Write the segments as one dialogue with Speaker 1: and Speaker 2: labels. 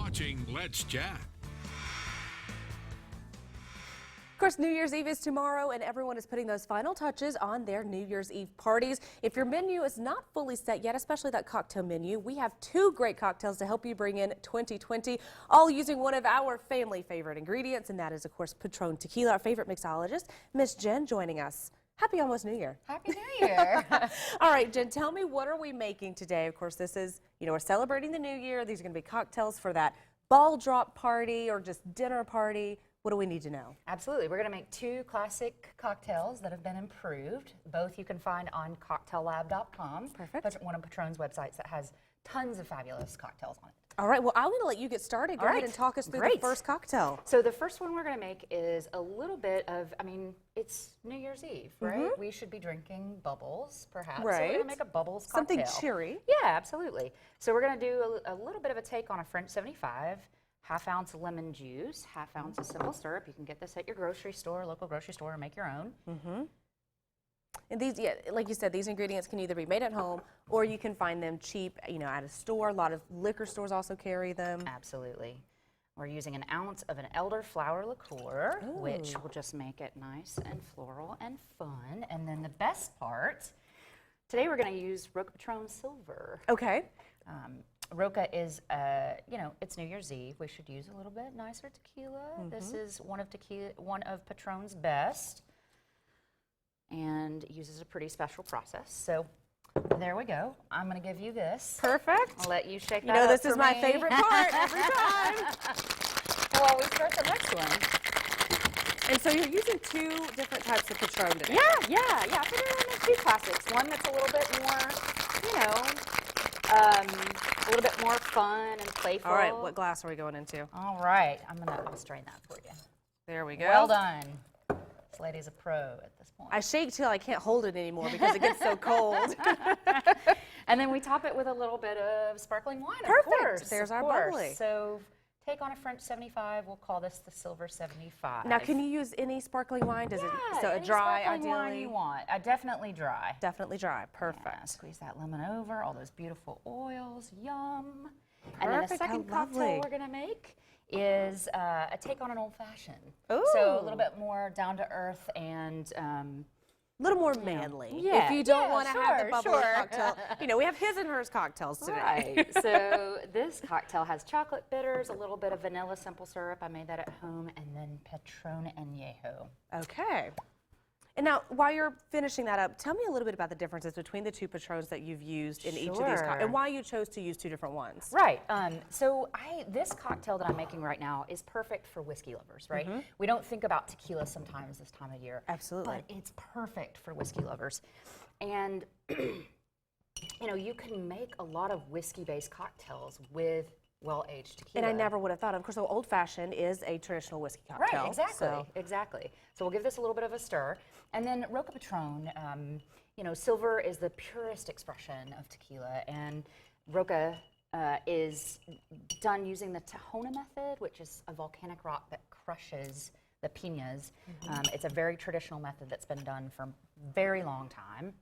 Speaker 1: watching Let's Chat.
Speaker 2: Of course, New Year's Eve is tomorrow, and everyone is putting those final touches on their New Year's Eve parties. If your menu is not fully set yet, especially that cocktail menu, we have 2 great cocktails to help you bring in 2020, all using one of our family favorite ingredients, and that is, of course, Patron Tequila. Our favorite mixologist, Miss Jen, joining us. Happy almost New Year.
Speaker 3: Happy New Year.
Speaker 2: All right, Jen, tell me, what are we making today? Of course, this is, we're celebrating the New Year. These are going to be cocktails for that ball drop party or just dinner party. What do we need to know?
Speaker 3: Absolutely. We're going to make 2 classic cocktails that have been improved. Both you can find on cocktaillab.com.
Speaker 2: Perfect.
Speaker 3: One of Patron's websites that has tons of fabulous cocktails on it.
Speaker 2: All right, well, I'm going to let you get started. Go ahead and talk us through the first cocktail.
Speaker 3: So the first one we're going to make is a little bit of, it's New Year's Eve, right? We should be drinking bubbles, perhaps.
Speaker 2: Right.
Speaker 3: So we're going to make a bubbles cocktail.
Speaker 2: Something cheery.
Speaker 3: Yeah, absolutely. So we're going to do a little bit of a take on a French 75. Half-ounce lemon juice, half-ounce of simple syrup. You can get this at your grocery store, local grocery store, and make your own.
Speaker 2: And these, like you said, these ingredients can either be made at home or you can find them cheap, at a store. A lot of liquor stores also carry them.
Speaker 3: Absolutely. We're using an ounce of an elderflower liqueur, which will just make it nice and floral and fun. And then the best part, today we're going to use Roca Patron Silver.
Speaker 2: Okay.
Speaker 3: Roca is, it's New Year's Eve. We should use a little bit nicer tequila. This is one of Patron's best, and uses a pretty special process. So there we go. I'm going to give you this.
Speaker 2: Perfect.
Speaker 3: I'll let you shake that up
Speaker 2: this
Speaker 3: for
Speaker 2: is my
Speaker 3: me.
Speaker 2: favorite part every time.
Speaker 3: Well, we start the next one.
Speaker 2: And so you're using 2 different types of Patron today.
Speaker 3: Yeah. I figured I'd make 2 classics. One that's a little bit more, a little bit more fun and playful.
Speaker 2: All right, what glass are we going into?
Speaker 3: All right, I'll strain that for you.
Speaker 2: There we go.
Speaker 3: Well done. This lady's a pro at this point.
Speaker 2: I shake till I can't hold it anymore because it gets so cold.
Speaker 3: And then we top it with a little bit of sparkling wine,
Speaker 2: Perfect.
Speaker 3: of course.
Speaker 2: There's
Speaker 3: of
Speaker 2: our
Speaker 3: course.
Speaker 2: bubbly.
Speaker 3: So take on a French 75. We'll call this the Silver 75.
Speaker 2: Now, can you use any sparkling wine? Does it
Speaker 3: any
Speaker 2: a dry,
Speaker 3: sparkling
Speaker 2: ideally?
Speaker 3: wine you want. Definitely dry.
Speaker 2: Definitely dry. Perfect.
Speaker 3: Yeah, squeeze that lemon over, all those beautiful oils. Yum. And then the
Speaker 2: Perfect, how
Speaker 3: second
Speaker 2: lovely.
Speaker 3: cocktail we're going to make is a take on an old-fashioned.
Speaker 2: Ooh.
Speaker 3: So a little bit more down-to-earth and
Speaker 2: A little more manly.
Speaker 3: Yeah,
Speaker 2: If you don't
Speaker 3: yeah,
Speaker 2: want to have the
Speaker 3: sure,
Speaker 2: bubbly
Speaker 3: sure.
Speaker 2: cocktail. We have his and hers cocktails today.
Speaker 3: Right. So this cocktail has chocolate bitters, a little bit of vanilla simple syrup. I made that at home, and then Patron Añejo.
Speaker 2: Okay. And now, while you're finishing that up, tell me a little bit about the differences between the 2 Patrons that you've used in each of these
Speaker 3: Sure.
Speaker 2: and why you chose to use 2 different ones.
Speaker 3: Right. So this cocktail that I'm making right now is perfect for whiskey lovers, right? We don't think about tequila sometimes this time of year.
Speaker 2: Absolutely.
Speaker 3: But it's perfect for whiskey lovers. And, you can make a lot of whiskey-based cocktails with well-aged tequila.
Speaker 2: And I never would have thought of course, Old Fashioned is a traditional whiskey cocktail.
Speaker 3: Right, exactly. So we'll give this a little bit of a stir. And then Roca Patron, silver is the purest expression of tequila, and Roca is done using the Tahona method, which is a volcanic rock that crushes the piñas. It's a very traditional method that's been done for a very long time.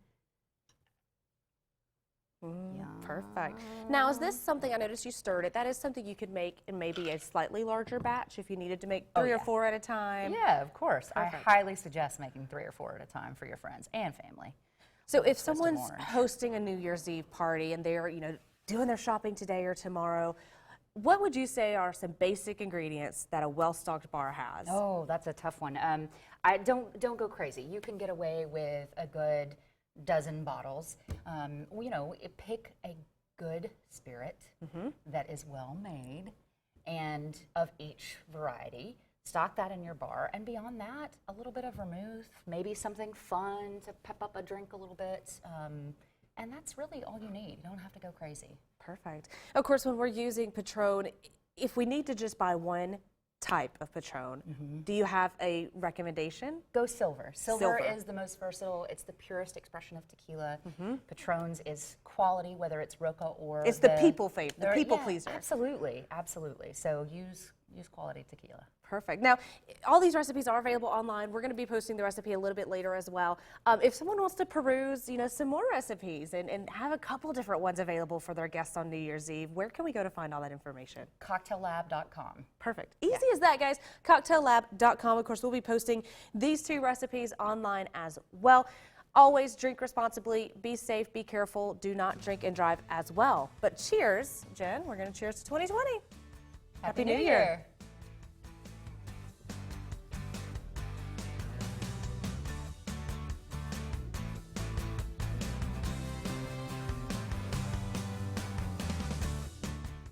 Speaker 2: Perfect. Now, is this something, I noticed you stirred it, that is something you could make in maybe a slightly larger batch if you needed to make 3 or 4 at a time?
Speaker 3: Yeah, of course.
Speaker 2: Perfect.
Speaker 3: I highly suggest making 3 or 4 at a time for your friends and family.
Speaker 2: So if someone's hosting a New Year's Eve party and they're, doing their shopping today or tomorrow, what would you say are some basic ingredients that a well-stocked bar has?
Speaker 3: Oh, that's a tough one. Don't go crazy. You can get away with a good dozen bottles. Pick a good spirit that is well made and of each variety. Stock that in your bar, and beyond that, a little bit of vermouth, maybe something fun to pep up a drink a little bit, and that's really all you need. You don't have to go crazy.
Speaker 2: Perfect. Of course, when we're using Patron, if we need to just buy one type of Patron, do you have a recommendation?
Speaker 3: Go silver. Silver is the most versatile. It's the purest expression of tequila. Patron's is quality, whether it's Roca or
Speaker 2: it's the people favorite, the people pleaser.
Speaker 3: Absolutely. So use use quality tequila.
Speaker 2: Perfect. Now, all these recipes are available online. We're going to be posting the recipe a little bit later as well. If someone wants to peruse, some more recipes and have a couple different ones available for their guests on New Year's Eve, where can we go to find all that information?
Speaker 3: Cocktaillab.com.
Speaker 2: Perfect. Easy as that, guys. Cocktaillab.com. Of course, we'll be posting these 2 recipes online as well. Always drink responsibly, be safe, be careful, do not drink and drive as well. But cheers, Jen. We're going to cheers to 2020.
Speaker 3: Happy New Year.